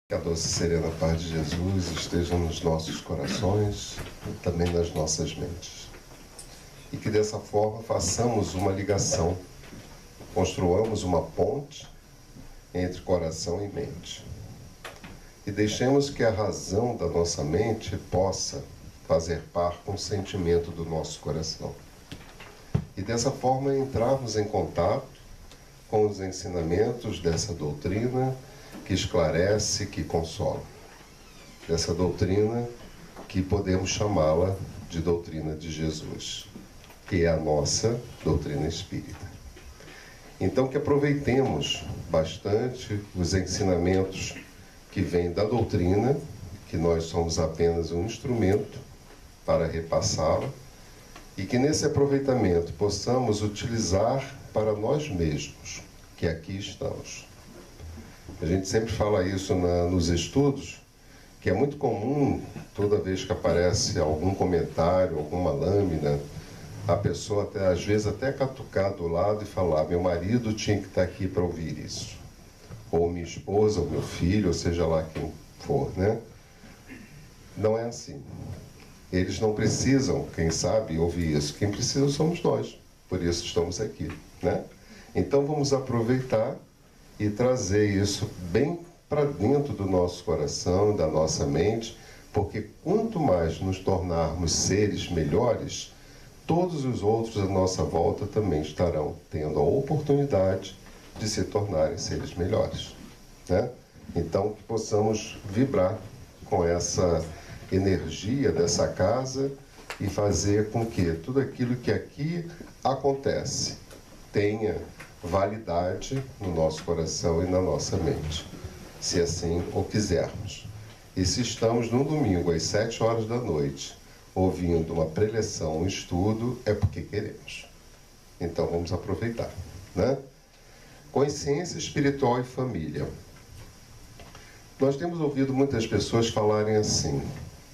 Que a doce e serena paz de Jesus esteja nos nossos corações e também nas nossas mentes. E que dessa forma façamos uma ligação, construamos uma ponte entre coração e mente. E deixemos que a razão da nossa mente possa fazer par com o sentimento do nosso coração. E dessa forma entrarmos em contato com os ensinamentos dessa doutrina que esclarece, que consola. Dessa doutrina que podemos chamá-la de doutrina de Jesus, que é a nossa doutrina espírita. Então que aproveitemos bastante os ensinamentos que vêm da doutrina, que nós somos apenas um instrumento para repassá-la, e que nesse aproveitamento possamos utilizar para nós mesmos, que aqui estamos. A gente sempre fala isso nos estudos, que é muito comum, toda vez que aparece algum comentário, alguma lâmina, a pessoa até, às vezes até catucar do lado e falar: meu marido tinha que estar aqui para ouvir isso. Ou minha esposa, ou meu filho, ou seja lá quem for, né? Não é assim. Eles não precisam, quem sabe, ouvir isso. Quem precisa somos nós. Por isso estamos aqui, né? Então vamos aproveitar e trazer isso bem para dentro do nosso coração, da nossa mente, porque quanto mais nos tornarmos seres melhores, todos os outros à nossa volta também estarão tendo a oportunidade de se tornarem seres melhores, né? Então que possamos vibrar com essa energia dessa casa e fazer com que tudo aquilo que aqui acontece tenha validade no nosso coração e na nossa mente, se assim o quisermos. E se estamos num domingo às 7 horas da noite ouvindo uma preleção, um estudo, é porque queremos. Então vamos aproveitar, né? Consciência espiritual e família. Nós temos ouvido muitas pessoas falarem assim,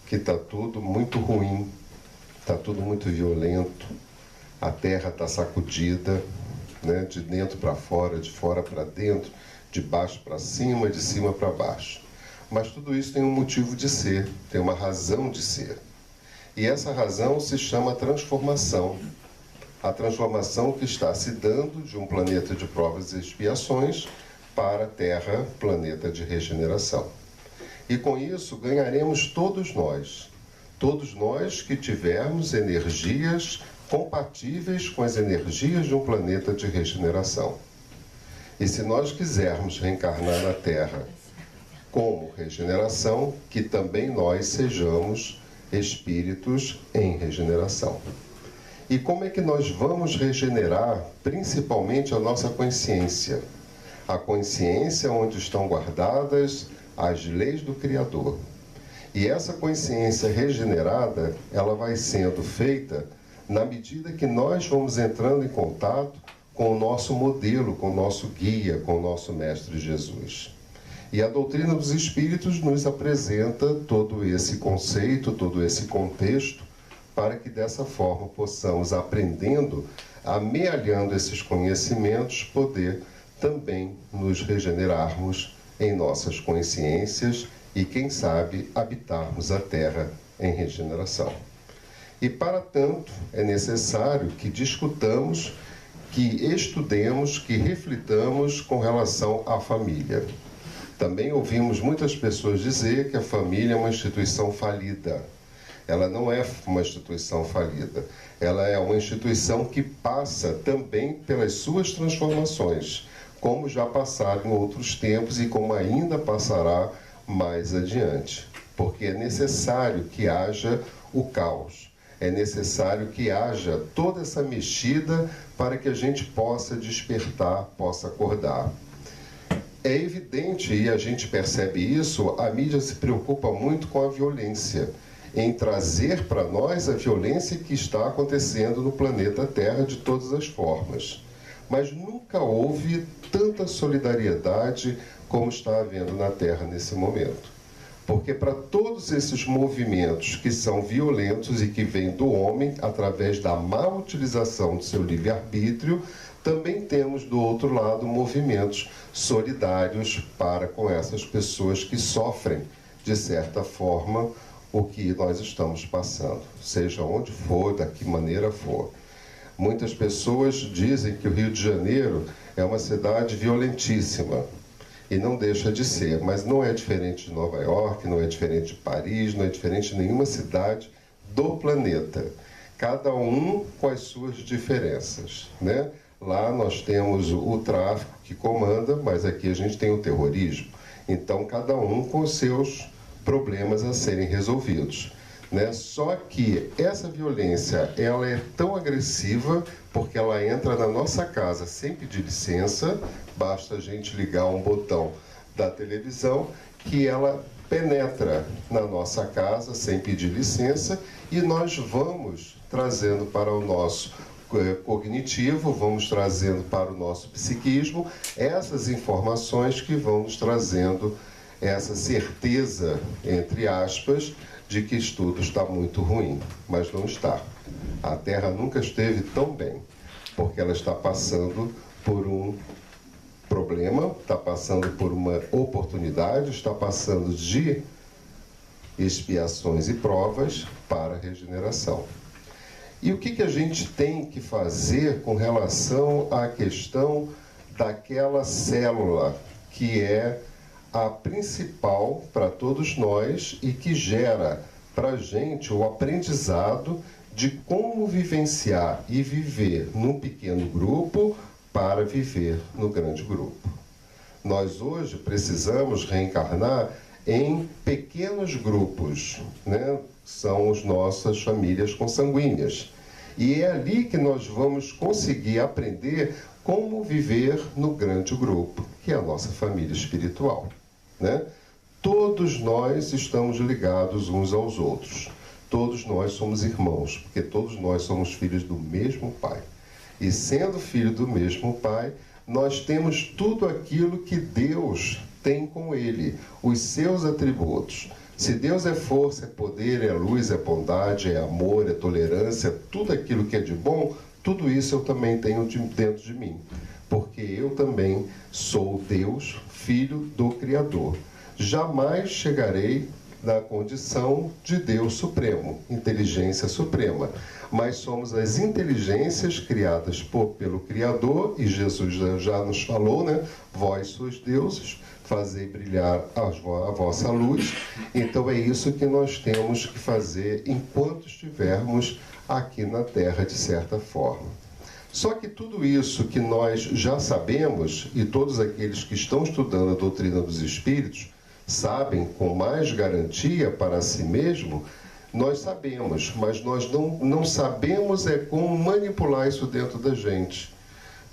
que está tudo muito ruim, está tudo muito violento, a terra está sacudida, né, de dentro para fora, de fora para dentro, de baixo para cima, de cima para baixo. Mas tudo isso tem um motivo de ser, tem uma razão de ser. E essa razão se chama transformação. A transformação que está se dando de um planeta de provas e expiações para a Terra, planeta de regeneração. E com isso ganharemos todos nós que tivermos energias compatíveis com as energias de um planeta de regeneração. E se nós quisermos reencarnar na Terra como regeneração, que também nós sejamos espíritos em regeneração. E como é que nós vamos regenerar principalmente a nossa consciência? A consciência onde estão guardadas as leis do Criador. E essa consciência regenerada, ela vai sendo feita na medida que nós vamos entrando em contato com o nosso modelo, com o nosso guia, com o nosso Mestre Jesus. E a doutrina dos Espíritos nos apresenta todo esse conceito, todo esse contexto, para que dessa forma possamos, aprendendo, amealhando esses conhecimentos, poder também nos regenerarmos em nossas consciências e, quem sabe, habitarmos a Terra em regeneração. E, para tanto, é necessário que discutamos, que estudemos, que reflitamos com relação à família. Também ouvimos muitas pessoas dizer que a família é uma instituição falida. Ela não é uma instituição falida. Ela é uma instituição que passa também pelas suas transformações, como já passaram em outros tempos e como ainda passará mais adiante. Porque é necessário que haja o caos. É necessário que haja toda essa mexida para que a gente possa despertar, possa acordar. É evidente, e a gente percebe isso, a mídia se preocupa muito com a violência, em trazer para nós a violência que está acontecendo no planeta Terra de todas as formas. Mas nunca houve tanta solidariedade como está havendo na Terra nesse momento. Porque para todos esses movimentos que são violentos e que vêm do homem através da má utilização do seu livre-arbítrio, também temos do outro lado movimentos solidários para com essas pessoas que sofrem, de certa forma, o que nós estamos passando, seja onde for, da que maneira for. Muitas pessoas dizem que o Rio de Janeiro é uma cidade violentíssima, e não deixa de ser, mas não é diferente de Nova York, não é diferente de Paris, não é diferente de nenhuma cidade do planeta. Cada um com as suas diferenças, né? Lá nós temos o tráfico que comanda, mas aqui a gente tem o terrorismo. Então, cada um com os seus problemas a serem resolvidos, né? Só que essa violência, ela é tão agressiva porque ela entra na nossa casa sem pedir licença, basta a gente ligar um botão da televisão que ela penetra na nossa casa sem pedir licença e nós vamos trazendo para o nosso cognitivo, vamos trazendo para o nosso psiquismo essas informações que vão nos trazendo essa certeza, entre aspas, de que tudo está muito ruim, mas não está. A Terra nunca esteve tão bem, porque ela está passando por um problema, está passando por uma oportunidade, está passando de expiações e provas para a regeneração. E o que a gente tem que fazer com relação à questão daquela célula que é a principal para todos nós e que gera para a gente o aprendizado de como vivenciar e viver num pequeno grupo para viver no grande grupo. Nós hoje precisamos reencarnar em pequenos grupos, né? São as nossas famílias consanguíneas. E é ali que nós vamos conseguir aprender como viver no grande grupo, que é a nossa família espiritual, né? Todos nós estamos ligados uns aos outros. Todos nós somos irmãos, porque todos nós somos filhos do mesmo Pai. E sendo filho do mesmo Pai, nós temos tudo aquilo que Deus tem com Ele, os seus atributos. Se Deus é força, é poder, é luz, é bondade, é amor, é tolerância, tudo aquilo que é de bom, tudo isso eu também tenho dentro de mim. Porque eu também sou Deus, filho do Criador. Jamais chegarei na condição de Deus Supremo, inteligência suprema. Mas somos as inteligências criadas pelo Criador, e Jesus já nos falou, né? Vós sois deuses, fazei brilhar a vossa luz. Então é isso que nós temos que fazer enquanto estivermos aqui na Terra, de certa forma. Só que tudo isso que nós já sabemos, e todos aqueles que estão estudando a doutrina dos espíritos, sabem com mais garantia para si mesmo, nós sabemos, mas nós não sabemos como manipular isso dentro da gente.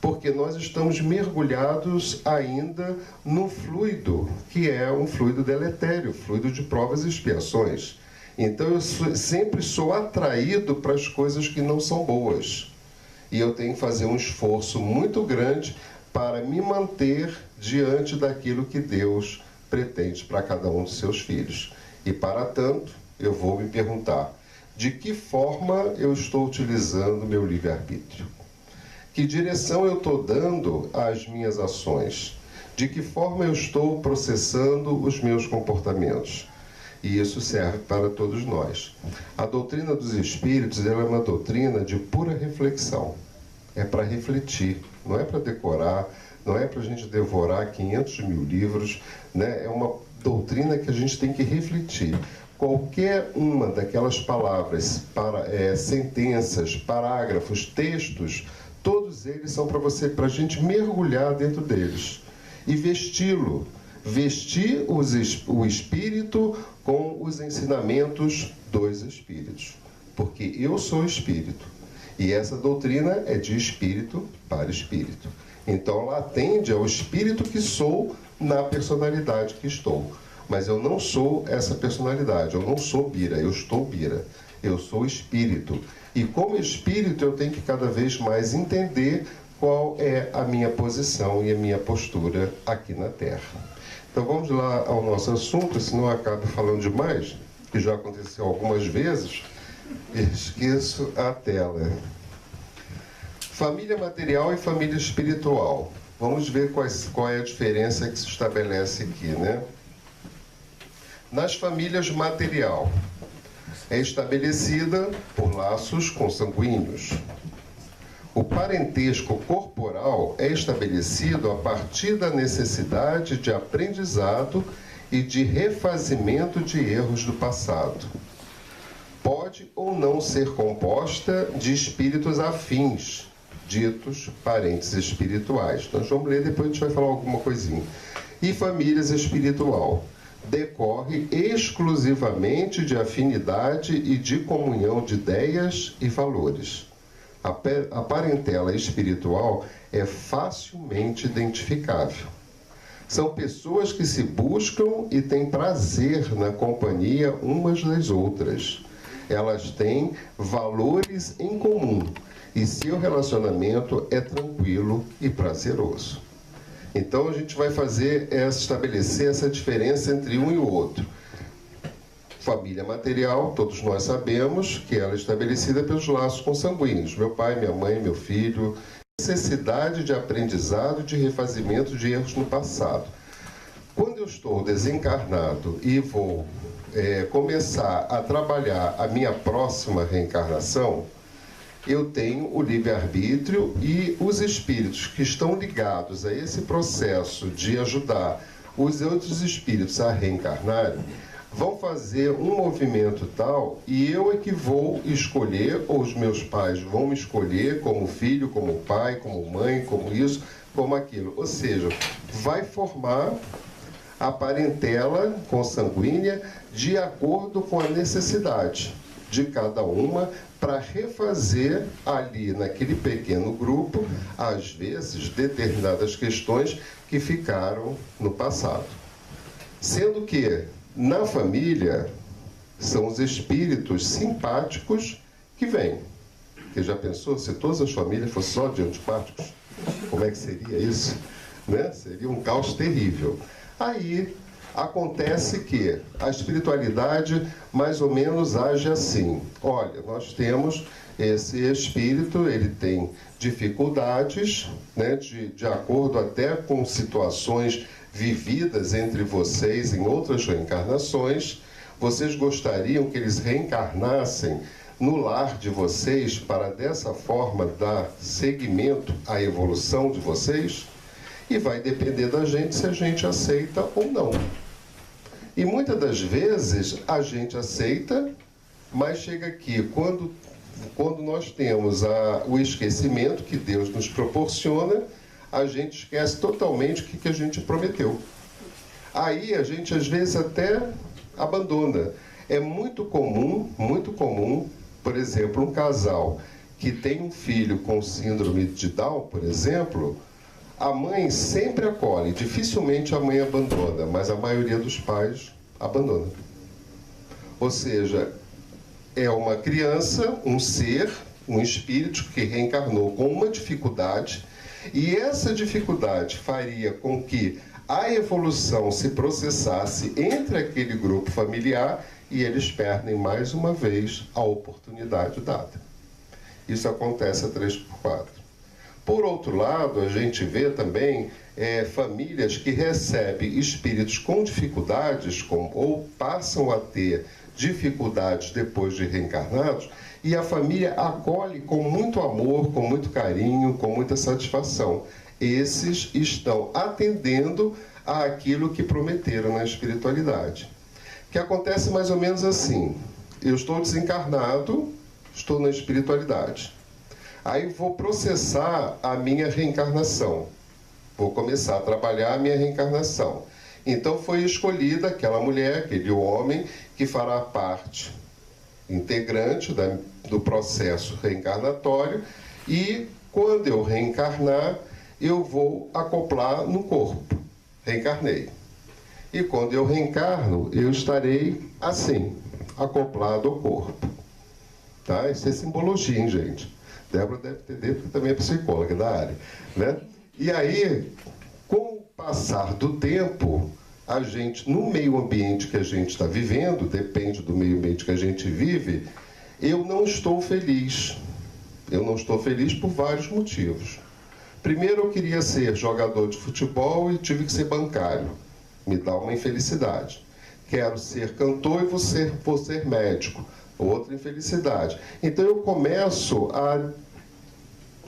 Porque nós estamos mergulhados ainda no fluido, que é um fluido deletério, fluido de provas e expiações. Então eu sempre sou atraído para as coisas que não são boas. E eu tenho que fazer um esforço muito grande para me manter diante daquilo que Deus pretende para cada um dos seus filhos. E para tanto, eu vou me perguntar, de que forma eu estou utilizando o meu livre-arbítrio? Que direção eu estou dando às minhas ações? De que forma eu estou processando os meus comportamentos? E isso serve para todos nós. A doutrina dos espíritos ela é uma doutrina de pura reflexão. É para refletir, não é para decorar, não é para a gente devorar 500 mil livros, né? É uma doutrina que a gente tem que refletir. Qualquer uma daquelas palavras, sentenças, parágrafos, textos, todos eles são para a gente mergulhar dentro deles e vesti-lo. Vestir o espírito com os ensinamentos dos espíritos. Porque eu sou espírito. E essa doutrina é de espírito para espírito. Então ela atende ao espírito que sou na personalidade que estou. Mas eu não sou essa personalidade, eu não sou Bira, eu estou Bira. Eu sou espírito. E como espírito eu tenho que cada vez mais entender qual é a minha posição e a minha postura aqui na Terra. Então vamos lá ao nosso assunto, senão eu acabo falando demais, que já aconteceu algumas vezes, e esqueço a tela. Família material e família espiritual. Vamos ver qual é a diferença que se estabelece aqui, né? Nas famílias material, é estabelecida por laços consanguíneos. O parentesco corporal é estabelecido a partir da necessidade de aprendizado e de refazimento de erros do passado. Pode ou não ser composta de espíritos afins, ditos parentes espirituais. Nós vamos ler, depois a gente vai falar alguma coisinha. E famílias espiritual. Decorre exclusivamente de afinidade e de comunhão de ideias e valores. A parentela espiritual é facilmente identificável. São pessoas que se buscam e têm prazer na companhia umas das outras. Elas têm valores em comum e seu relacionamento é tranquilo e prazeroso. Então a gente vai estabelecer essa diferença entre um e o outro. Família material, todos nós sabemos que ela é estabelecida pelos laços consanguíneos. Meu pai, minha mãe, meu filho. Necessidade de aprendizado e de refazimento de erros no passado. Quando eu estou desencarnado e vou começar a trabalhar a minha próxima reencarnação, eu tenho o livre-arbítrio e os espíritos que estão ligados a esse processo de ajudar os outros espíritos a reencarnarem, vão fazer um movimento tal e eu é que vou escolher, ou os meus pais vão me escolher como filho, como pai, como mãe, como isso, como aquilo. Ou seja, vai formar a parentela consanguínea de acordo com a necessidade de cada uma para refazer ali naquele pequeno grupo, às vezes, determinadas questões que ficaram no passado. Sendo que na família, são os espíritos simpáticos que vêm. Você já pensou se todas as famílias fossem só de antipáticos? Como é que seria isso? Né? Seria um caos terrível. Aí, acontece que a espiritualidade mais ou menos age assim. Olha, nós temos esse espírito, ele tem dificuldades, né, de acordo até com situações vividas entre vocês em outras reencarnações. Vocês gostariam que eles reencarnassem no lar de vocês para dessa forma dar seguimento à evolução de vocês? E vai depender da gente se a gente aceita ou não. E muitas das vezes a gente aceita, mas chega aqui, quando nós temos o esquecimento que Deus nos proporciona, a gente esquece totalmente o que a gente prometeu. Aí a gente às vezes até abandona. É muito comum, por exemplo, um casal que tem um filho com síndrome de Down, por exemplo, a mãe sempre acolhe, dificilmente a mãe abandona, mas a maioria dos pais abandona. Ou seja, é uma criança, um ser, um espírito que reencarnou com uma dificuldade, e essa dificuldade faria com que a evolução se processasse entre aquele grupo familiar e eles perdem mais uma vez a oportunidade dada. Isso acontece a 3x4. Por outro lado, a gente vê também famílias que recebem espíritos com dificuldades ou passam a ter dificuldades depois de reencarnados, e a família acolhe com muito amor, com muito carinho, com muita satisfação. Esses estão atendendo àquilo que prometeram na espiritualidade. Que acontece mais ou menos assim: eu estou desencarnado, estou na espiritualidade. Aí vou processar a minha reencarnação. Vou começar a trabalhar a minha reencarnação. Então foi escolhida aquela mulher, aquele homem, que fará parte integrante do processo reencarnatório, e quando eu reencarnar, eu vou acoplar no corpo. Reencarnei. E quando eu reencarno, eu estarei assim, acoplado ao corpo. Tá? Isso é simbologia, hein, gente? Débora deve entender, porque também é psicóloga da área, né? E aí, com o passar do tempo, a gente, no meio ambiente que a gente está vivendo, depende do meio ambiente que a gente vive, eu não estou feliz. Eu não estou feliz por vários motivos. Primeiro, eu queria ser jogador de futebol e tive que ser bancário. Me dá uma infelicidade. Quero ser cantor e vou ser médico. Outra infelicidade. Então eu começo a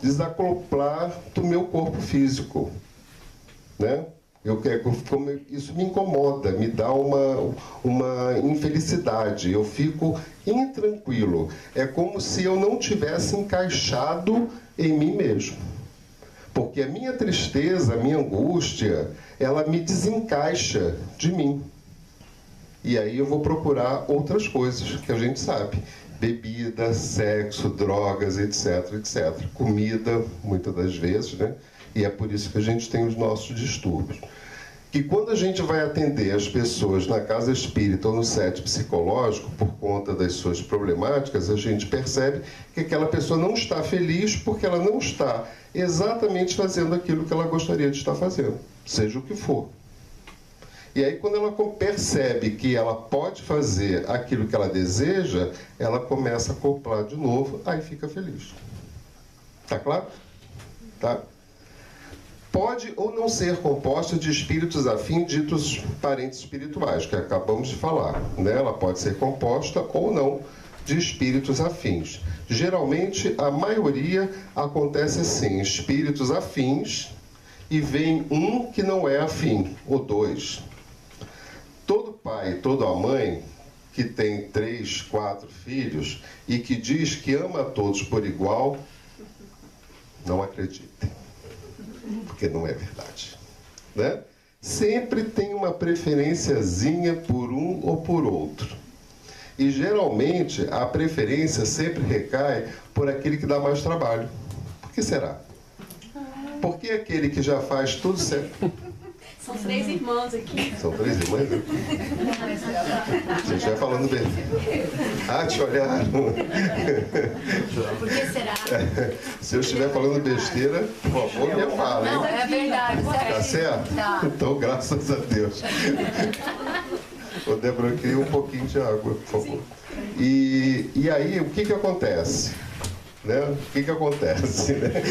desacoplar do meu corpo físico, né? Isso me incomoda, me dá uma infelicidade. Eu fico intranquilo. É como se eu não tivesse encaixado em mim mesmo. Porque a minha tristeza, a minha angústia, ela me desencaixa de mim. E aí eu vou procurar outras coisas que a gente sabe. Bebida, sexo, drogas, etc, etc. Comida, muitas das vezes, né? E é por isso que a gente tem os nossos distúrbios. Que quando a gente vai atender as pessoas na casa espírita ou no set psicológico, por conta das suas problemáticas, a gente percebe que aquela pessoa não está feliz porque ela não está exatamente fazendo aquilo que ela gostaria de estar fazendo, seja o que for. E aí, quando ela percebe que ela pode fazer aquilo que ela deseja, ela começa a acoplar de novo, aí fica feliz. Tá claro? Tá? Pode ou não ser composta de espíritos afins, ditos parentes espirituais, que acabamos de falar, né? Ela pode ser composta ou não de espíritos afins. Geralmente, a maioria acontece assim, espíritos afins, e vem um que não é afim, ou dois. Todo pai, toda mãe que tem 3, 4 filhos e que diz que ama a todos por igual, não acreditem, porque não é verdade, né? Sempre tem uma preferenciazinha por um ou por outro. E geralmente a preferência sempre recai por aquele que dá mais trabalho. Por que será? Porque aquele que já faz tudo certo. São 3 irmãs aqui. São 3 irmãs? Né? Se eu estiver falando bem. Ah, te olharam. Por que será? Se eu estiver falando besteira, por favor, me fala, hein? Não, é verdade. Tá certo? Tá. Então, graças a Deus. Ô, Débora, eu queria um pouquinho de água, por favor. E aí, o que acontece? Né? O que acontece? Né?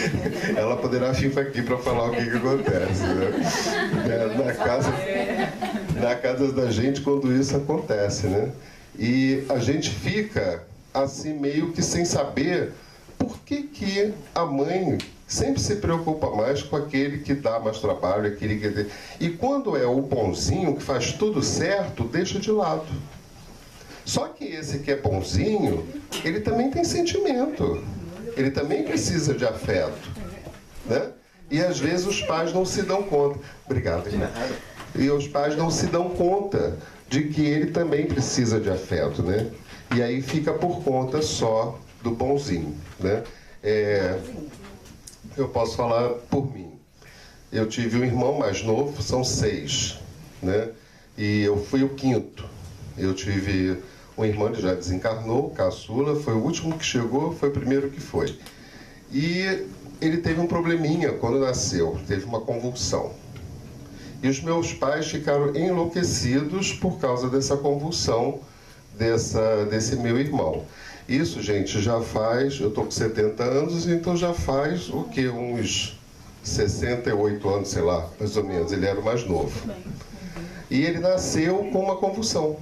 Ela poderá vir aqui para falar o que acontece. Né? Na casa da gente, quando isso acontece. Né? E a gente fica assim meio que sem saber por que a mãe sempre se preocupa mais com aquele que dá mais trabalho, aquele que... E quando é o bonzinho, que faz tudo certo, deixa de lado. Só que esse que é bonzinho, ele também tem sentimento. Ele também precisa de afeto, né? E às vezes os pais não se dão conta. Obrigado, irmão. E os pais não se dão conta de que ele também precisa de afeto, né? E aí fica por conta só do bonzinho, né? Eu posso falar por mim. Eu tive um irmão mais novo, são 6, né? E eu fui o 5º. Eu tive um irmão, ele já desencarnou, caçula, foi o último que chegou, foi o primeiro que foi. E ele teve um probleminha quando nasceu, teve uma convulsão. E os meus pais ficaram enlouquecidos por causa dessa convulsão desse meu irmão. Isso, gente, já faz, eu estou com 70 anos, então já faz o que? Uns 68 anos, sei lá, mais ou menos, ele era o mais novo. E ele nasceu com uma convulsão.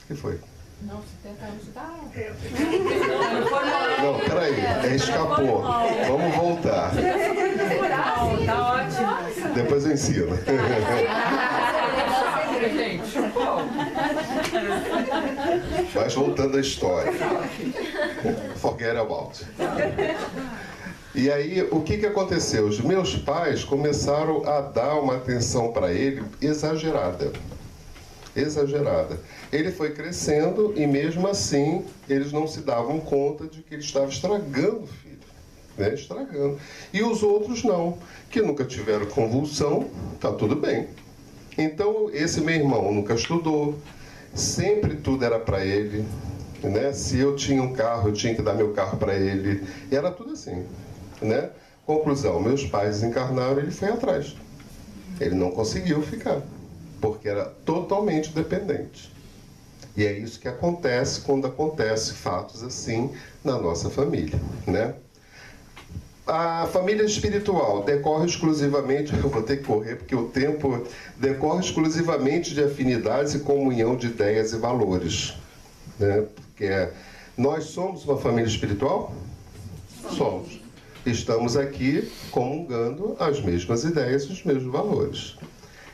O que foi? Não, 70 anos tá. Não, peraí, escapou. Vamos voltar. Tá ótimo. Depois eu ensino. Mas voltando à história. Forget about. E aí, o que aconteceu? Os meus pais começaram a dar uma atenção para ele exagerada. Exagerada. Ele foi crescendo e, mesmo assim, eles não se davam conta de que ele estava estragando o filho. Né? Estragando. E os outros não, que nunca tiveram convulsão, tá tudo bem. Então, esse meu irmão nunca estudou, sempre tudo era para ele. Né? Se eu tinha um carro, eu tinha que dar meu carro para ele. E era tudo assim. Né? Conclusão, meus pais desencarnaram e ele foi atrás. Ele não conseguiu ficar, porque era totalmente dependente. E é isso que acontece quando acontecem fatos assim na nossa família, né? A família espiritual decorre exclusivamente, eu vou ter que correr porque o tempo decorre exclusivamente de afinidades e comunhão de ideias e valores, né? Porque nós somos uma família espiritual? Somos. Estamos aqui comungando as mesmas ideias e os mesmos valores.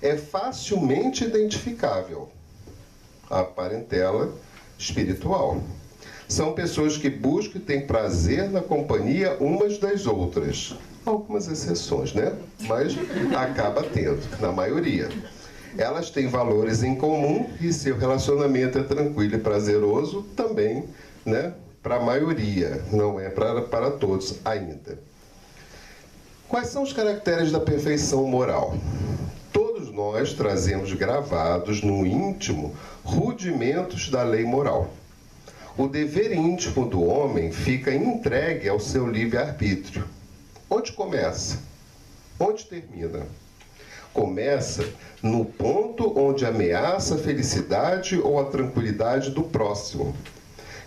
É facilmente identificável a parentela espiritual. São pessoas que buscam e têm prazer na companhia umas das outras. Algumas exceções, né? Mas acaba tendo, na maioria. Elas têm valores em comum e seu relacionamento é tranquilo e prazeroso também, né? Para a maioria, não é para todos ainda. Quais são os caracteres da perfeição moral? Todos nós trazemos gravados no íntimo rudimentos da lei moral. O dever íntimo do homem fica entregue ao seu livre-arbítrio. Onde começa? Onde termina? Começa no ponto onde ameaça a felicidade ou a tranquilidade do próximo.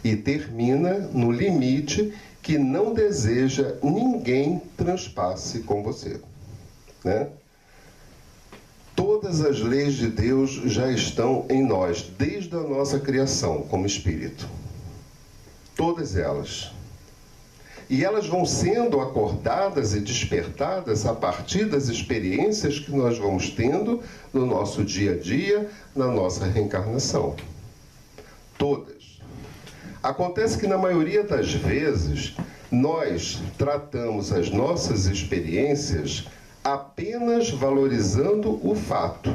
E termina no limite que não deseja ninguém transpasse com você, né? Todas as leis de Deus já estão em nós, desde a nossa criação como espírito. Todas elas. E elas vão sendo acordadas e despertadas a partir das experiências que nós vamos tendo no nosso dia a dia, na nossa reencarnação. Todas. Acontece que na maioria das vezes nós tratamos as nossas experiências apenas valorizando o fato,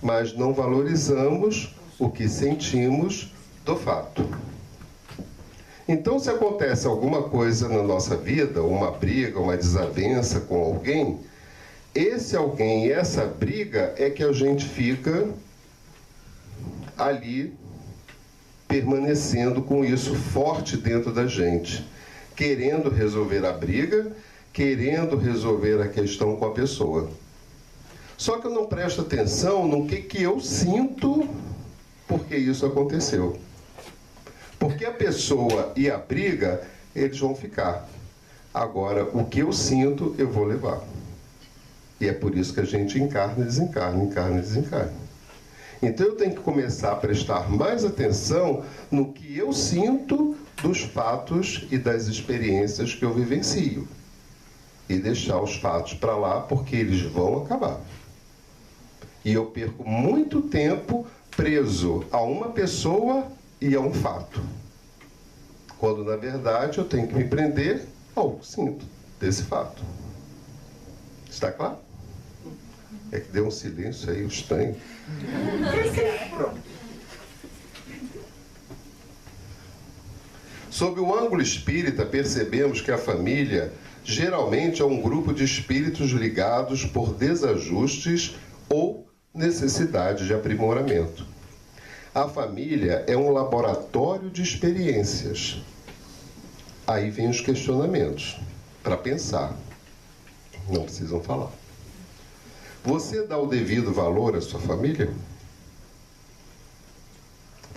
mas não valorizamos o que sentimos do fato. Então, se acontece alguma coisa na nossa vida, uma briga, uma desavença com alguém, esse alguém e essa briga é que a gente fica ali permanecendo com isso forte dentro da gente, querendo resolver a briga, querendo resolver a questão com a pessoa. Só que eu não presto atenção no que eu sinto porque isso aconteceu. Porque a pessoa e a briga, eles vão ficar. Agora, o que eu sinto, eu vou levar. E é por isso que a gente encarna e desencarna, encarna e desencarna. Então eu tenho que começar a prestar mais atenção no que eu sinto dos fatos e das experiências que eu vivencio. E deixar os fatos para lá, porque eles vão acabar. E eu perco muito tempo preso a uma pessoa e a um fato. Quando, na verdade, eu tenho que me prender ao que sinto desse fato. Está claro? É que deu um silêncio aí, estranho. Sob o ângulo espírita, percebemos que a família geralmente é um grupo de espíritos ligados por desajustes ou necessidade de aprimoramento. A família é um laboratório de experiências. Aí vem os questionamentos, para pensar. Não precisam falar. Você dá o devido valor à sua família?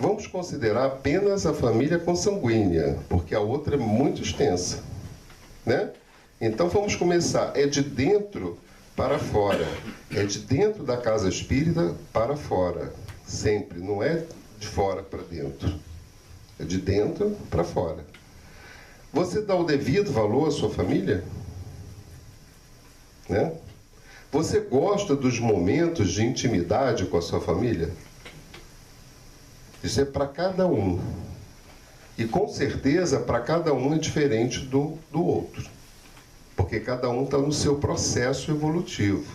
Vamos considerar apenas a família consanguínea, porque a outra é muito extensa, né? Então vamos começar. É de dentro para fora. É de dentro da casa espírita para fora. Sempre. Não é de fora para dentro. É de dentro para fora. Você dá o devido valor à sua família? Né? Você gosta dos momentos de intimidade com a sua família? Isso é para cada um. E com certeza para cada um é diferente do outro. Porque cada um está no seu processo evolutivo.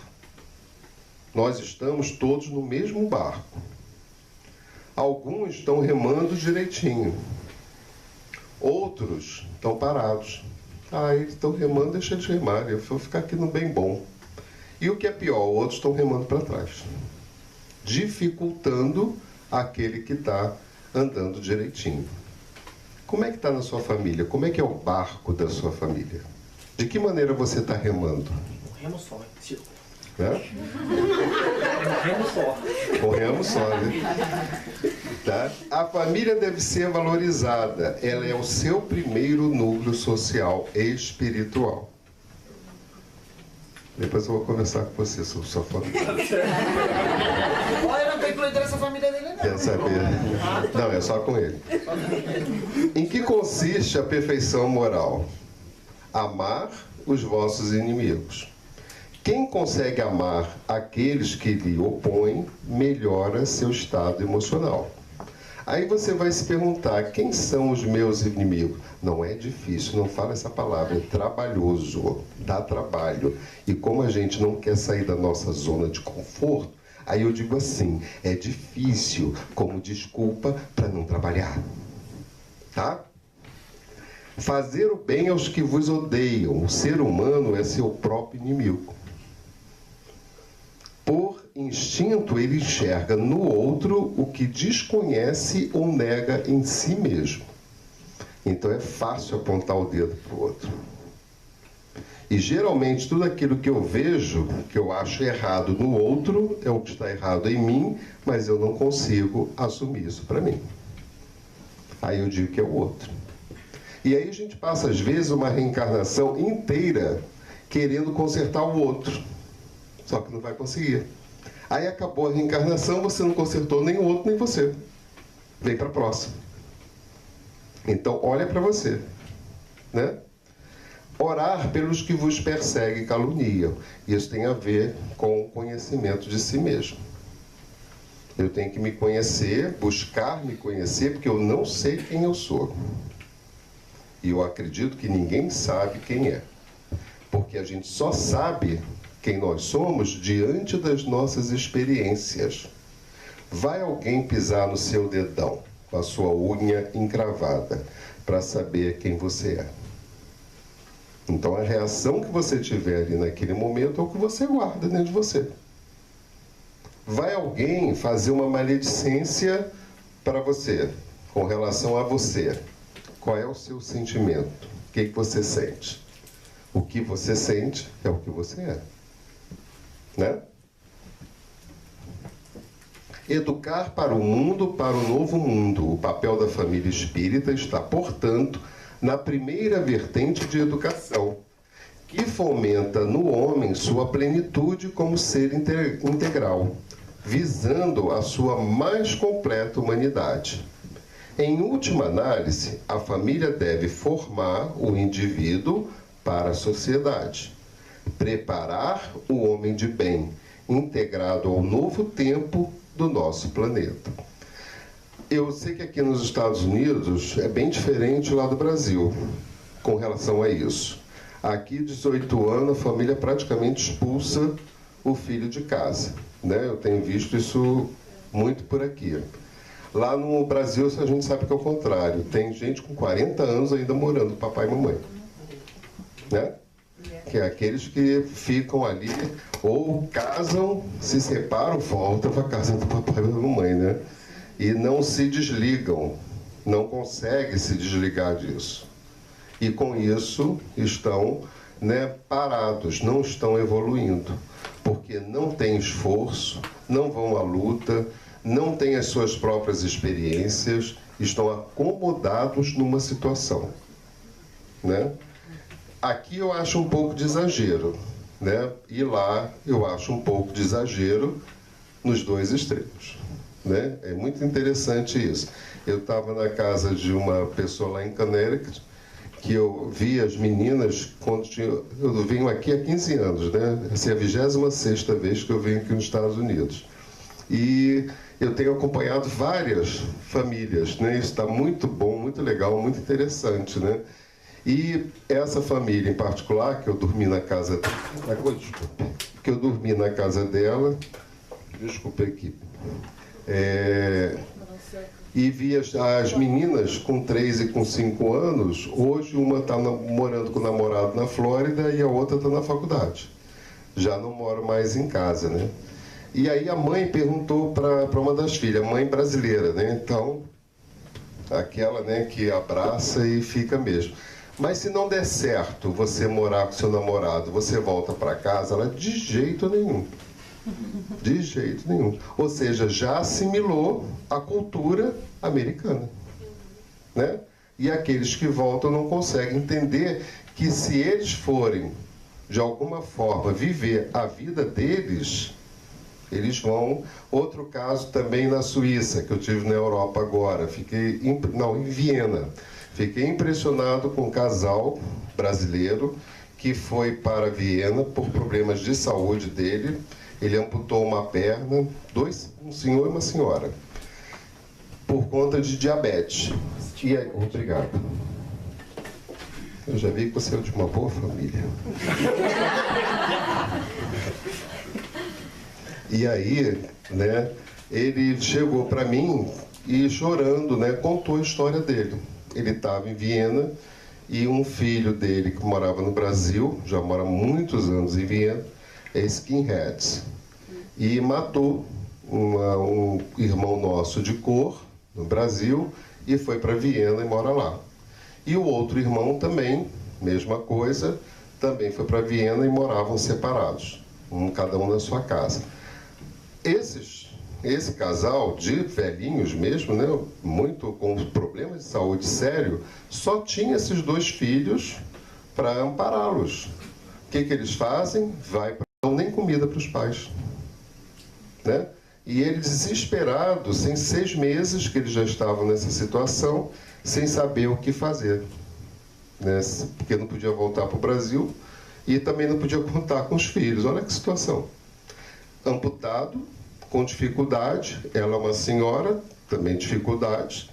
Nós estamos todos no mesmo barco. Alguns estão remando direitinho. Outros estão parados. Eles estão remando, deixa eles remarem. Eu vou ficar aqui no bem bom. E o que é pior, outros estão remando para trás. Dificultando aquele que está andando direitinho. Como é que está na sua família? Como é que é o barco da sua família? De que maneira você está remando? Um remo só, círculo. Né? Um remo só. Um remo só, né? Tá? A família deve ser valorizada. Ela é o seu primeiro núcleo social e espiritual. Depois eu vou conversar com você sobre sua família. Olha, eu não estou incluindo essa família dele, não. Quer saber? Não, é só com ele. Em que consiste a perfeição moral? Amar os vossos inimigos. Quem consegue amar aqueles que lhe opõem, melhora seu estado emocional. Aí você vai se perguntar, quem são os meus inimigos? Não é difícil, não fala essa palavra, é trabalhoso, dá trabalho. E como a gente não quer sair da nossa zona de conforto, aí eu digo assim, é difícil como desculpa para não trabalhar. Tá? Fazer o bem aos que vos odeiam. O ser humano é seu próprio inimigo. Por instinto, ele enxerga no outro o que desconhece ou nega em si mesmo. Então é fácil apontar o dedo para o outro. E geralmente tudo aquilo que eu vejo, que eu acho errado no outro, é o que está errado em mim, mas eu não consigo assumir isso para mim. Aí eu digo que é o outro. E aí a gente passa, às vezes, uma reencarnação inteira querendo consertar o outro. Só que não vai conseguir. Aí acabou a reencarnação, você não consertou nem o outro, nem você. Vem para a próxima. Então, olha para você. Né? Orar pelos que vos perseguem e caluniam. Isso tem a ver com o conhecimento de si mesmo. Eu tenho que me conhecer, buscar me conhecer, porque eu não sei quem eu sou. E eu acredito que ninguém sabe quem é. Porque a gente só sabe quem nós somos diante das nossas experiências. Vai alguém pisar no seu dedão, com a sua unha encravada, para saber quem você é. Então a reação que você tiver ali naquele momento é o que você guarda dentro de você. Vai alguém fazer uma maledicência para você, com relação a você. Qual é o seu sentimento? O que você sente? O que você sente é o que você é. Né? Educar para o mundo, para o novo mundo. O papel da família espírita está, portanto, na primeira vertente de educação, que fomenta no homem sua plenitude como ser integral, visando a sua mais completa humanidade. Em última análise, a família deve formar o indivíduo para a sociedade, preparar o homem de bem, integrado ao novo tempo do nosso planeta. Eu sei que aqui nos Estados Unidos é bem diferente lá do Brasil, com relação a isso. Aqui, 18 anos, a família praticamente expulsa o filho de casa. Né? Eu tenho visto isso muito por aqui. Lá no Brasil, a gente sabe que é o contrário. Tem gente com 40 anos ainda morando com papai e mamãe. Né? Que é aqueles que ficam ali, ou casam, se separam, voltam para a casa do papai e da mamãe, né? E não se desligam, não conseguem se desligar disso. E com isso estão, né, parados, não estão evoluindo, porque não têm esforço, não vão à luta, não têm as suas próprias experiências, estão acomodados numa situação. Né? Aqui eu acho um pouco de exagero, né? E lá eu acho um pouco de exagero nos dois extremos. Né? É muito interessante isso. Eu estava na casa de uma pessoa lá em Connecticut, que eu vi as meninas quando eu venho aqui há 15 anos, né? Essa é a 26ª vez que eu venho aqui nos Estados Unidos. E eu tenho acompanhado várias famílias, né? Isso está muito bom, muito legal, muito interessante, né? E essa família em particular, que eu dormi na casa dela, desculpe aqui, e vi as meninas com 3 e com 5 anos, hoje uma está morando com o namorado na Flórida e a outra está na faculdade. Já não mora mais em casa, né? E aí a mãe perguntou para uma das filhas, mãe brasileira, né? Então, aquela, né, que abraça e fica mesmo. Mas se não der certo você morar com seu namorado, você volta para casa? Ela, de jeito nenhum. De jeito nenhum. Ou seja, já assimilou a cultura americana, né? E aqueles que voltam não conseguem entender que se eles forem, de alguma forma, viver a vida deles, eles vão... Outro caso também na Suíça, que eu tive na Europa agora, em Viena. Fiquei impressionado com um casal brasileiro que foi para Viena por problemas de saúde dele. Ele amputou uma perna, um senhor e uma senhora, por conta de diabetes. E aí, obrigado. Eu já vi que você é de uma boa família. E aí, né, ele chegou para mim e chorando, né, contou a história dele. Ele estava em Viena e um filho dele que morava no Brasil, já mora muitos anos em Viena, é skinhead. E matou um irmão nosso de cor no Brasil e foi para Viena e mora lá. E o outro irmão também, mesma coisa, também foi para Viena e moravam separados, cada um na sua casa. Esse casal de velhinhos mesmo, né, muito com problemas de saúde sério, só tinha esses 2 filhos para ampará-los. O que eles fazem? Não dão nem comida para os pais, né? E ele desesperado, sem 6 meses que eles já estavam nessa situação, sem saber o que fazer, né? Porque não podia voltar para o Brasil e também não podia contar com os filhos. Olha que situação. Amputado, com dificuldade, ela é uma senhora, também dificuldades,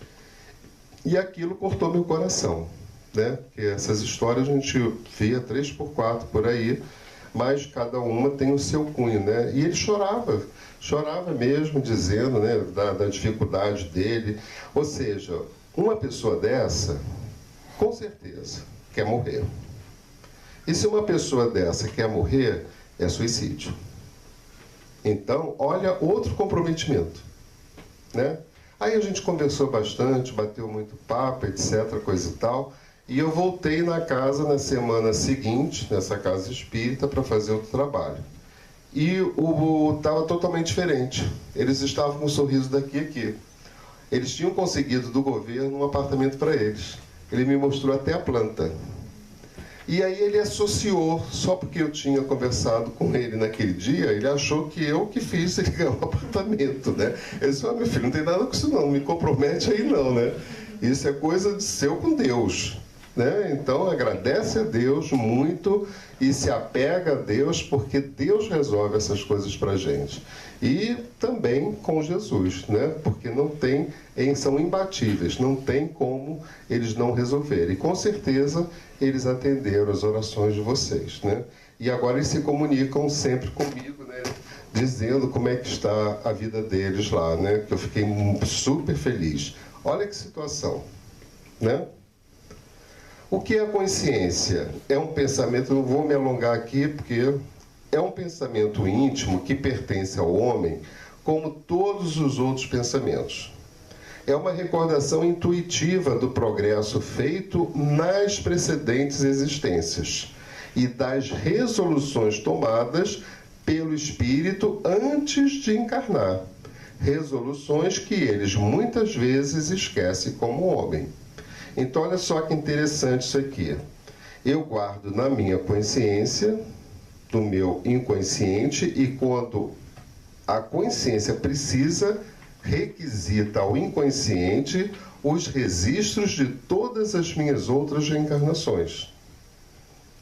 e aquilo cortou meu coração, né? Porque essas histórias a gente via 3x4 por aí, mas cada uma tem o seu cunho, né? E ele chorava mesmo, dizendo, né, da dificuldade dele. Ou seja, uma pessoa dessa, com certeza, quer morrer. E se uma pessoa dessa quer morrer, é suicídio. Então, olha outro comprometimento, né? Aí a gente conversou bastante, bateu muito papo, etc, coisa e tal, e eu voltei na casa na semana seguinte, nessa casa espírita, para fazer outro trabalho. E estava totalmente diferente. Eles estavam com um sorriso daqui a aqui. Eles tinham conseguido do governo um apartamento para eles. Ele me mostrou até a planta. E aí ele associou, só porque eu tinha conversado com ele naquele dia, ele achou que eu que fiz ele ganhar um apartamento, né? Ele disse, meu filho, não tem nada com isso não, me compromete aí não, né? Isso é coisa de seu com Deus, né? Então agradece a Deus muito e se apega a Deus, porque Deus resolve essas coisas pra gente. E também com Jesus, né? Porque são imbatíveis, não tem como eles não resolverem. E com certeza eles atenderam as orações de vocês, né? E agora eles se comunicam sempre comigo, né? Dizendo como é que está a vida deles lá, né? Que eu fiquei super feliz. Olha que situação, né? O que é a consciência? É um pensamento, não vou me alongar aqui, porque é um pensamento íntimo que pertence ao homem, como todos os outros pensamentos. É uma recordação intuitiva do progresso feito nas precedentes existências e das resoluções tomadas pelo espírito antes de encarnar. Resoluções que eles muitas vezes esquecem como homem. Então, olha só que interessante isso aqui. Eu guardo na minha consciência, do meu inconsciente, e quando a consciência precisa, requisita ao inconsciente os registros de todas as minhas outras reencarnações.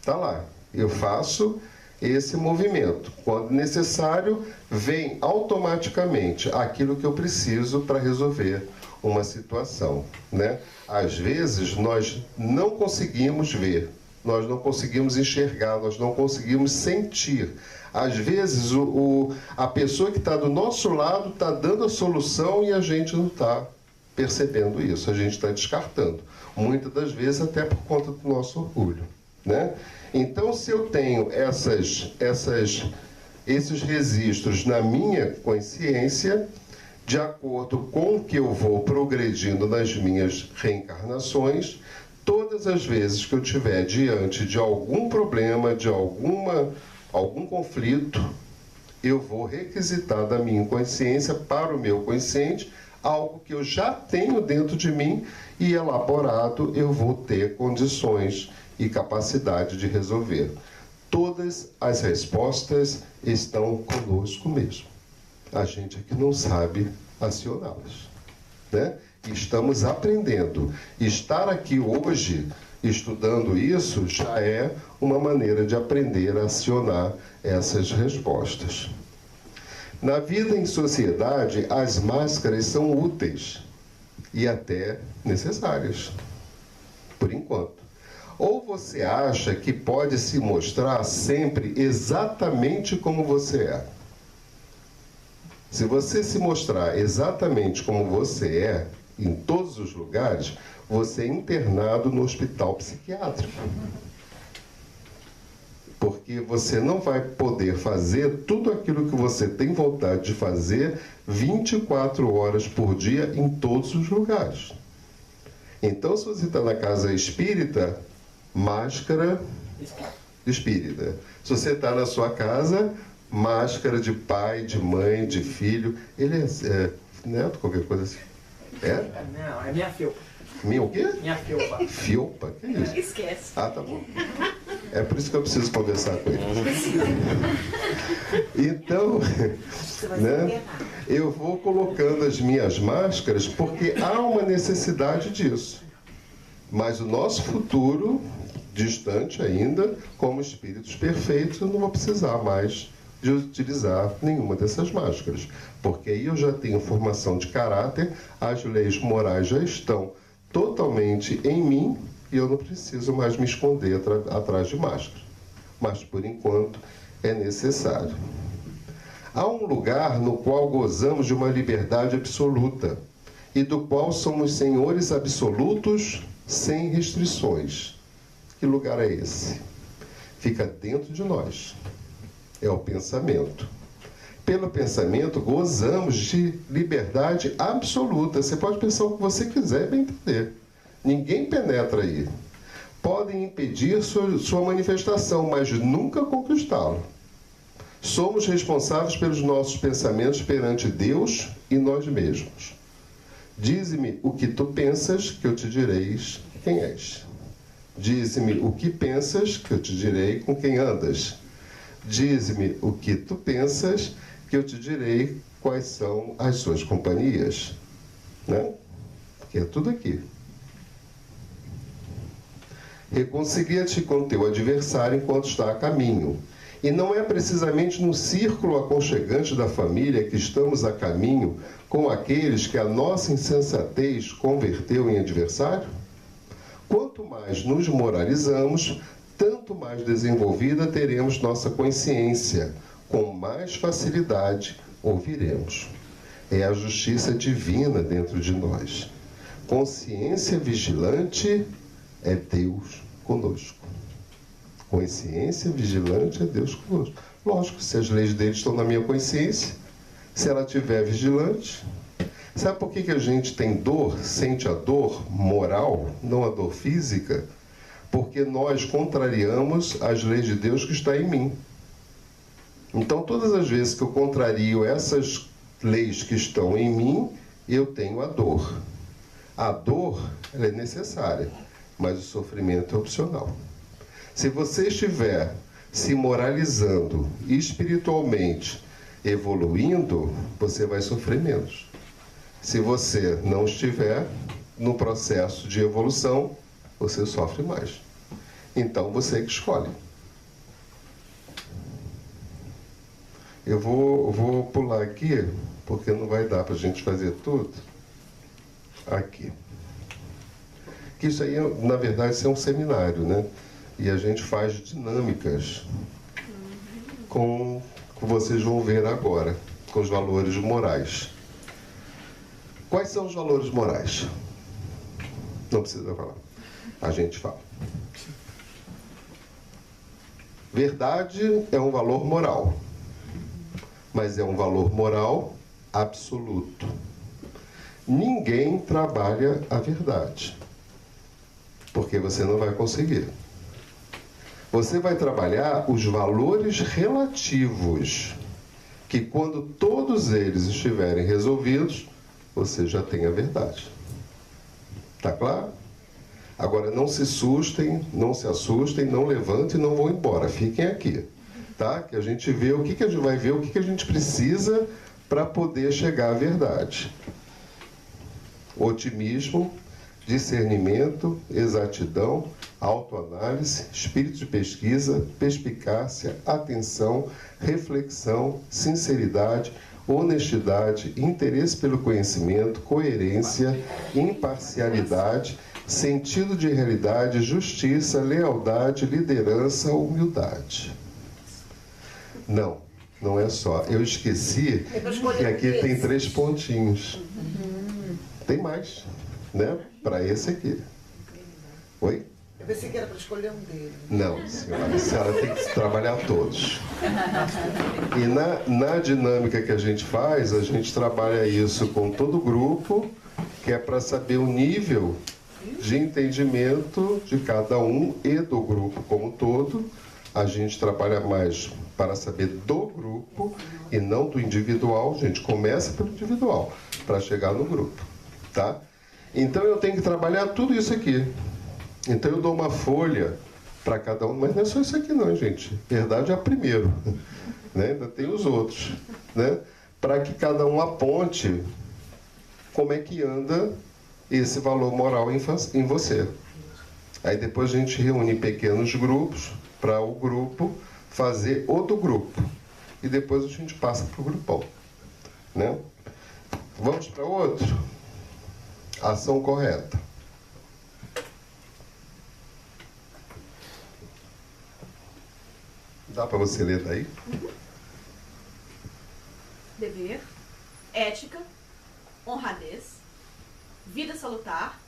Está lá. Eu faço esse movimento. Quando necessário, vem automaticamente aquilo que eu preciso para resolver uma situação, né? Às vezes, nós não conseguimos ver, nós não conseguimos enxergar, nós não conseguimos sentir. Às vezes, a pessoa que está do nosso lado está dando a solução e a gente não está percebendo isso, a gente está descartando. Muitas das vezes até por conta do nosso orgulho, né? Então, se eu tenho esses registros na minha consciência, de acordo com o que eu vou progredindo nas minhas reencarnações, todas as vezes que eu estiver diante de algum problema, de algum conflito, eu vou requisitar da minha inconsciência para o meu consciente algo que eu já tenho dentro de mim e elaborado eu vou ter condições e capacidade de resolver. Todas as respostas estão conosco mesmo. A gente é que não sabe acioná-las, né? E estamos aprendendo. Estar aqui hoje estudando isso já é uma maneira de aprender a acionar essas respostas. Na vida em sociedade, as máscaras são úteis e até necessárias, por enquanto. Ou você acha que pode se mostrar sempre exatamente como você é? Se você se mostrar exatamente como você é, em todos os lugares, você é internado no hospital psiquiátrico. Porque você não vai poder fazer tudo aquilo que você tem vontade de fazer 24 horas por dia em todos os lugares. Então, se você está na casa espírita, máscara espírita. Se você está na sua casa, máscara de pai, de mãe, de filho. Ele é neto, qualquer coisa assim. É? Não, é minha felpa. Minha o quê? Minha felpa. Filpa? Que é isso? Esquece. Ah, tá bom. É por isso que eu preciso conversar com ele. Então, né, eu vou colocando as minhas máscaras porque há uma necessidade disso. Mas o nosso futuro, distante ainda, como espíritos perfeitos, eu não vou precisar mais de utilizar nenhuma dessas máscaras. Porque aí eu já tenho formação de caráter, as leis morais já estão totalmente em mim e eu não preciso mais me esconder atrás de máscara. Mas, por enquanto, é necessário. Há um lugar no qual gozamos de uma liberdade absoluta e do qual somos senhores absolutos sem restrições. Que lugar é esse? Fica dentro de nós. É o pensamento. Pelo pensamento, gozamos de liberdade absoluta. Você pode pensar o que você quiser, bem entender. Ninguém penetra aí. Podem impedir sua manifestação, mas nunca conquistá-lo. Somos responsáveis pelos nossos pensamentos perante Deus e nós mesmos. Dize-me o que tu pensas, que eu te direis quem és. Dize-me o que pensas, que eu te direi com quem andas. Dize-me o que tu pensas, que eu te direi quais são as suas companhias. Né? Que é tudo aqui. Reconcilia-te com teu adversário enquanto está a caminho. E não é precisamente no círculo aconchegante da família que estamos a caminho com aqueles que a nossa insensatez converteu em adversário? Quanto mais nos moralizamos, tanto mais desenvolvida teremos nossa consciência, com mais facilidade ouviremos. É a justiça divina dentro de nós. Consciência vigilante é Deus conosco. Consciência vigilante é Deus conosco. Lógico, se as leis dele estão na minha consciência, se ela estiver vigilante. Sabe por que a gente tem dor, sente a dor moral, não a dor física? Porque nós contrariamos as leis de Deus que está em mim. Então, todas as vezes que eu contrario essas leis que estão em mim, eu tenho a dor. A dor, ela é necessária, mas o sofrimento é opcional. Se você estiver se moralizando espiritualmente, evoluindo, você vai sofrer menos. Se você não estiver no processo de evolução, você sofre mais. Então, você que escolhe. Eu vou pular aqui, porque não vai dar para a gente fazer tudo. Aqui. Que isso aí, na verdade, isso é um seminário, né? E a gente faz dinâmicas com que vocês vão ver agora, com os valores morais. Quais são os valores morais? Não precisa falar. A gente fala. Verdade é um valor moral, mas é um valor moral absoluto. Ninguém trabalha a verdade, porque você não vai conseguir. Você vai trabalhar os valores relativos. que quando todos eles estiverem resolvidos, você já tem a verdade. Tá claro? Agora, não se assustem, não levantem e não vão embora. Fiquem aqui, tá? Que a gente vê o que a gente vai ver, o que a gente precisa para poder chegar à verdade. Otimismo, discernimento, exatidão, autoanálise, espírito de pesquisa, perspicácia, atenção, reflexão, sinceridade, honestidade, interesse pelo conhecimento, coerência, imparcialidade, sentido de realidade, justiça, lealdade, liderança, humildade. Não é só. Eu esqueci que aqui tem 3 pontinhos. Tem mais, né? Para esse aqui. Oi? Eu pensei que era para escolher um deles. Não, senhora. A senhora tem que trabalhar todos. E na dinâmica que a gente faz, a gente trabalha isso com todo o grupo, que é para saber o nível de entendimento de cada um e do grupo como um todo. A gente trabalha mais para saber do grupo e não do individual. A gente começa pelo individual para chegar no grupo, tá? Então eu tenho que trabalhar tudo isso aqui. Então eu dou uma folha para cada um, mas não é só isso aqui não, gente. Verdade é a primeiro, né? Ainda tem os outros, né? Para que cada um aponte como é que anda esse valor moral em você. Aí depois a gente reúne em pequenos grupos para o grupo fazer outro grupo. E depois a gente passa para o grupão, né? Vamos para outro? Ação correta. Dá para você ler daí? Dever, ética, honradez, vida salutar,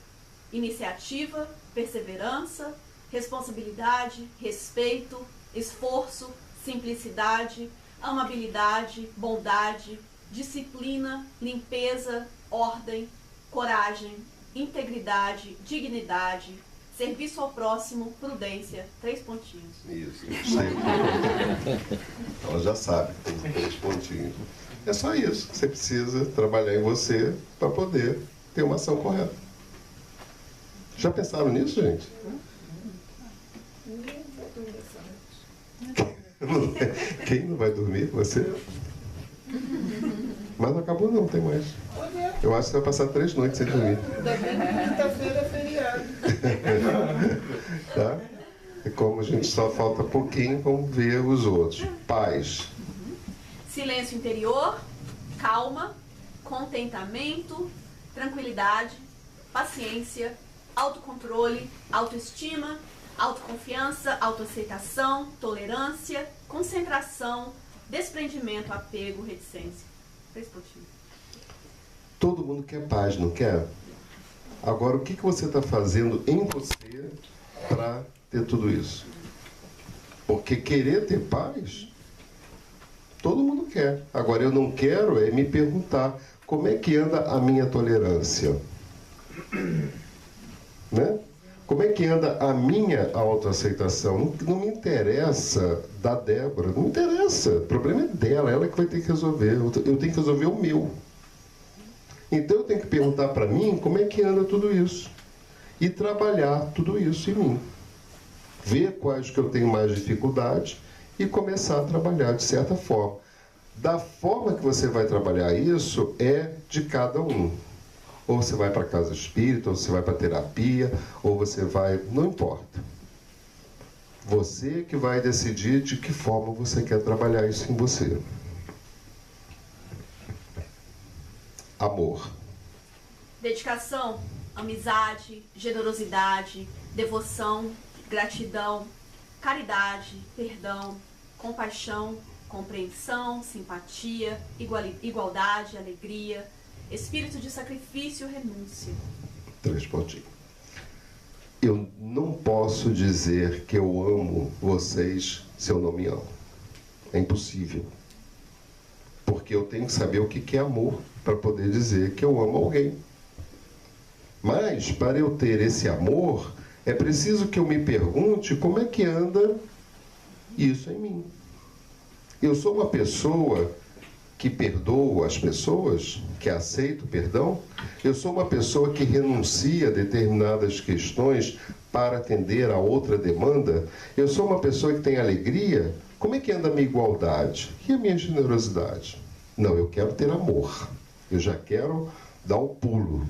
iniciativa, perseverança, responsabilidade, respeito, esforço, simplicidade, amabilidade, bondade, disciplina, limpeza, ordem, coragem, integridade, dignidade, serviço ao próximo, prudência. 3 pontinhos. Isso, ela já sabe que tem 3 pontinhos. É só isso. Você precisa trabalhar em você para poder ter uma ação correta. Já pensaram nisso, gente? Quem não vai dormir? Você? Mas não acabou não, tem mais. Eu acho que você vai passar 3 noites sem dormir. Ainda bem que quinta-feira é feriado. Tá? E como a gente só falta pouquinho, vamos ver os outros. Paz. Silêncio interior, calma, contentamento, tranquilidade, paciência, autocontrole, autoestima, autoconfiança, autoaceitação, tolerância, concentração, desprendimento, apego, reticência. 3 pontinhos. Todo mundo quer paz, não quer? Agora, o que você está fazendo em você para ter tudo isso? Porque querer ter paz, todo mundo quer. Agora, eu não quero é me perguntar como é que anda a minha tolerância? Né? Como é que anda a minha autoaceitação? Não me interessa da Débora, não me interessa. O problema é dela, ela que vai ter que resolver. Eu tenho que resolver o meu. Então eu tenho que perguntar para mim como é que anda tudo isso. E trabalhar tudo isso em mim. Ver quais que eu tenho mais dificuldade e começar a trabalhar de certa forma. Da forma que você vai trabalhar isso é de cada um. Ou você vai para a casa espírita, ou você vai para a terapia, ou você vai... Não importa. Você que vai decidir de que forma você quer trabalhar isso em você. Amor. Dedicação, amizade, generosidade, devoção, gratidão, caridade, perdão, compaixão, compreensão, simpatia, igualdade, alegria, espírito de sacrifício, renúncia. 3 pontinhos. Eu não posso dizer que eu amo vocês se eu não me amo. É impossível. Porque eu tenho que saber o que é amor para poder dizer que eu amo alguém. Mas, para eu ter esse amor, é preciso que eu me pergunte como é que anda isso em mim. Eu sou uma pessoa que perdoo as pessoas, que aceito o perdão? Eu sou uma pessoa que renuncia a determinadas questões para atender a outra demanda? Eu sou uma pessoa que tem alegria? Como é que anda a minha igualdade? E a minha generosidade? Não, eu quero ter amor. Eu já quero dar o pulo.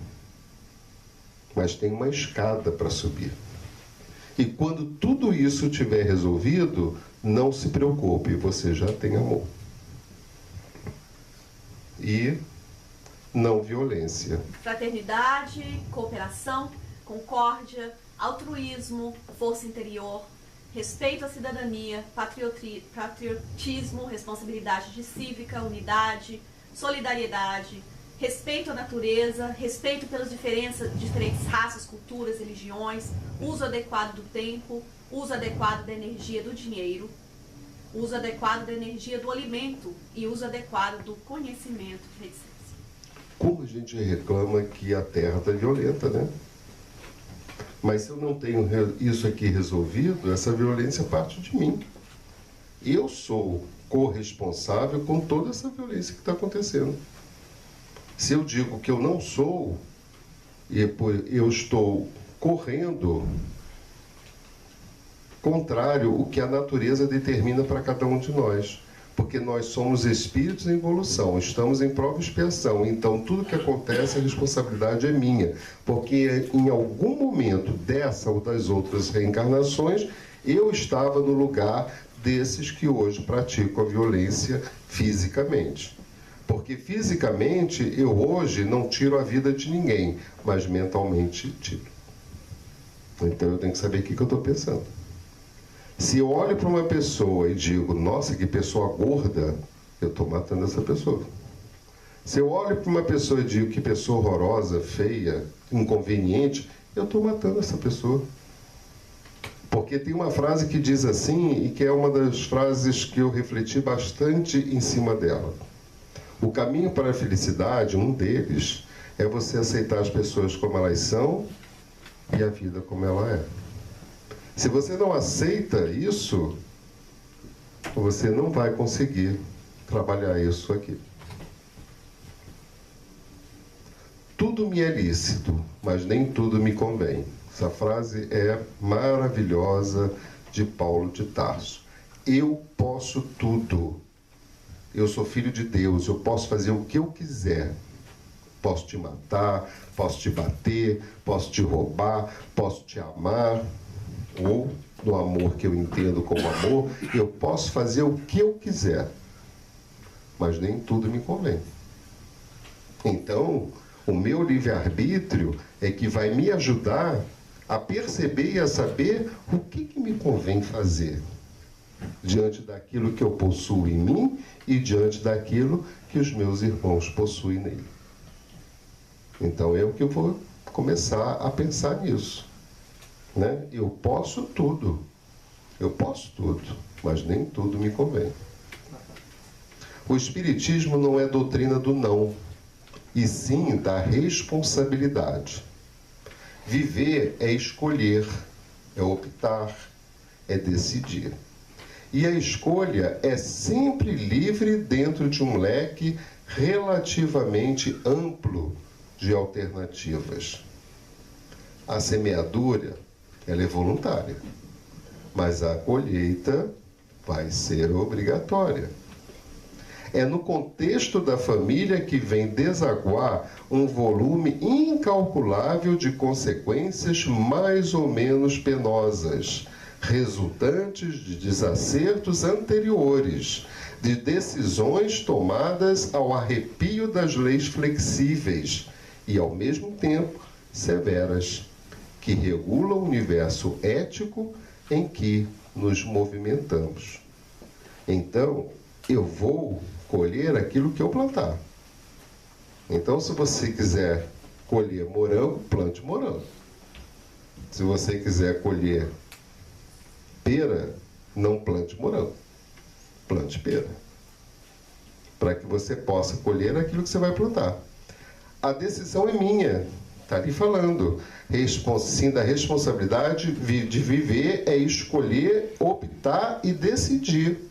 Mas tem uma escada para subir. E quando tudo isso estiver resolvido, não se preocupe, você já tem amor. E não violência. Fraternidade, cooperação, concórdia, altruísmo, força interior, respeito à cidadania, patriotismo, responsabilidade cívica, unidade, solidariedade, respeito à natureza, respeito pelas diferentes raças, culturas, religiões, uso adequado do tempo, uso adequado da energia do dinheiro, uso adequado da energia do alimento e uso adequado do conhecimento, etc. Como a gente reclama que a Terra está violenta, né? Mas se eu não tenho isso aqui resolvido, essa violência parte de mim. Eu sou corresponsável com toda essa violência que está acontecendo. Se eu digo que eu não sou, e eu estou correndo contrário o que a natureza determina para cada um de nós. Porque nós somos espíritos em evolução, estamos em prova e expiação. Então, tudo que acontece, a responsabilidade é minha. Porque em algum momento dessa ou das outras reencarnações, eu estava no lugar desses que hoje praticam a violência fisicamente. Porque fisicamente, eu hoje não tiro a vida de ninguém, mas mentalmente tiro. Então, eu tenho que saber o que eu estou pensando. Se eu olho para uma pessoa e digo, nossa, que pessoa gorda, eu estou matando essa pessoa. Se eu olho para uma pessoa e digo, que pessoa horrorosa, feia, inconveniente, eu estou matando essa pessoa. Porque tem uma frase que diz assim, e que é uma das frases que eu refleti bastante em cima dela. O caminho para a felicidade, um deles, é você aceitar as pessoas como elas são e a vida como ela é. Se você não aceita isso, você não vai conseguir trabalhar isso aqui. Tudo me é lícito, mas nem tudo me convém. Essa frase é maravilhosa de Paulo de Tarso. Eu posso tudo. Eu sou filho de Deus, eu posso fazer o que eu quiser. Posso te matar, posso te bater, posso te roubar, posso te amar. Ou, no amor que eu entendo como amor, eu posso fazer o que eu quiser. Mas nem tudo me convém. Então, o meu livre-arbítrio é que vai me ajudar a perceber e a saber o que me convém fazer diante daquilo que eu possuo em mim e diante daquilo que os meus irmãos possuem nele. Então, eu que vou começar a pensar nisso. Né? Eu posso tudo, mas nem tudo me convém. O Espiritismo não é doutrina do não, e sim da responsabilidade. Viver é escolher, é optar, é decidir. E a escolha é sempre livre dentro de um leque relativamente amplo de alternativas. A semeadura, ela é voluntária, mas a colheita vai ser obrigatória. É no contexto da família que vem desaguar um volume incalculável de consequências mais ou menos penosas, resultantes de desacertos anteriores, de decisões tomadas ao arrepio das leis flexíveis e, ao mesmo tempo, severas, que regula o universo ético em que nos movimentamos. Então, eu vou colher aquilo que eu plantar. Então, se você quiser colher morango, plante morango. Se você quiser colher pera, não plante morango, plante pera. Para que você possa colher aquilo que você vai plantar. A decisão é minha. Está ali falando. Sim, da responsabilidade de viver é escolher, optar e decidir.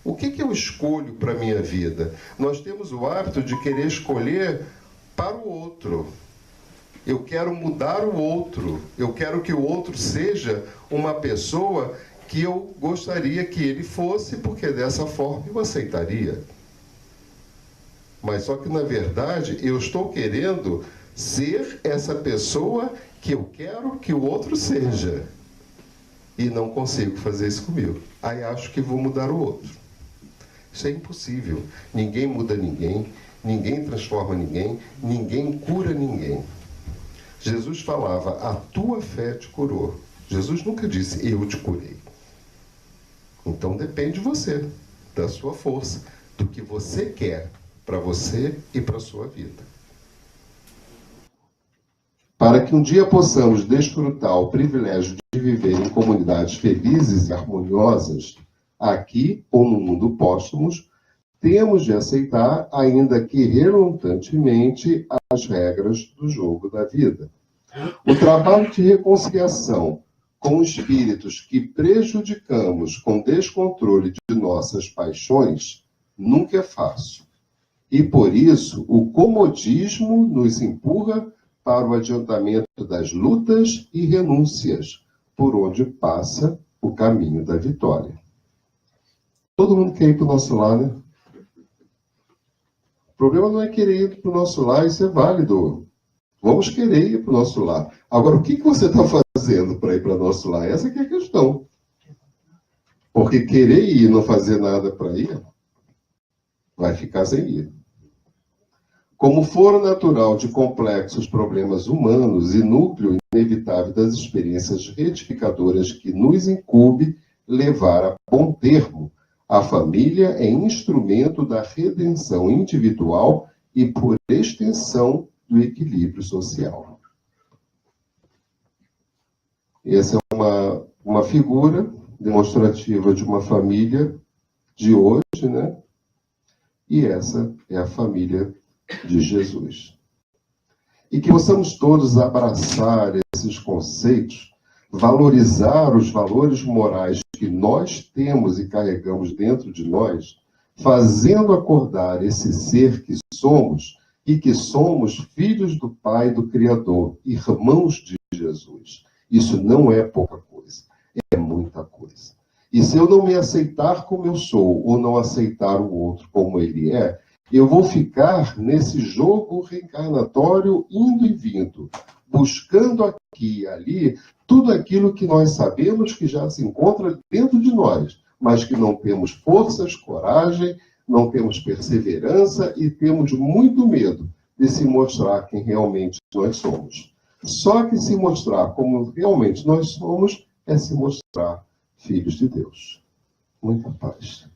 O que eu escolho para a minha vida? Nós temos o hábito de querer escolher para o outro. Eu quero mudar o outro. Eu quero que o outro seja uma pessoa que eu gostaria que ele fosse, porque dessa forma eu aceitaria. Mas só que, na verdade, eu estou querendo ser essa pessoa que eu quero que o outro seja. E não consigo fazer isso comigo. Aí acho que vou mudar o outro. Isso é impossível. Ninguém muda ninguém, ninguém transforma ninguém, ninguém cura ninguém. Jesus falava, a tua fé te curou. Jesus nunca disse, eu te curei. Então depende de você, da sua força, do que você quer para você e para a sua vida. Para que um dia possamos desfrutar o privilégio de viver em comunidades felizes e harmoniosas, aqui ou no mundo póstumos, temos de aceitar, ainda que relutantemente, as regras do jogo da vida. O trabalho de reconciliação com espíritos que prejudicamos com descontrole de nossas paixões nunca é fácil. E por isso, o comodismo nos empurra para o adiantamento das lutas e renúncias, por onde passa o caminho da vitória. Todo mundo quer ir para o nosso lar, né? O problema não é querer ir para o nosso lar, isso é válido. Vamos querer ir para o nosso lar. Agora, o que você está fazendo para ir para o nosso lar? Essa que é a questão. Porque querer ir e não fazer nada para ir, vai ficar sem ir. Como foro natural de complexos problemas humanos e núcleo inevitável das experiências retificadoras que nos incumbe levar a bom termo, a família é instrumento da redenção individual e, por extensão, do equilíbrio social. Essa é uma figura demonstrativa de uma família de hoje, né? E essa é a família de Jesus. E que possamos todos abraçar esses conceitos, valorizar os valores morais que nós temos e carregamos dentro de nós, fazendo acordar esse ser que somos e que somos filhos do Pai, do Criador, irmãos de Jesus. Isso não é pouca coisa, é muita coisa. E se eu não me aceitar como eu sou, ou não aceitar o outro como ele é, eu vou ficar nesse jogo reencarnatório indo e vindo, buscando aqui e ali tudo aquilo que nós sabemos que já se encontra dentro de nós, mas que não temos forças, coragem, não temos perseverança e temos muito medo de se mostrar quem realmente nós somos. Só que se mostrar como realmente nós somos é se mostrar filhos de Deus. Muita paz.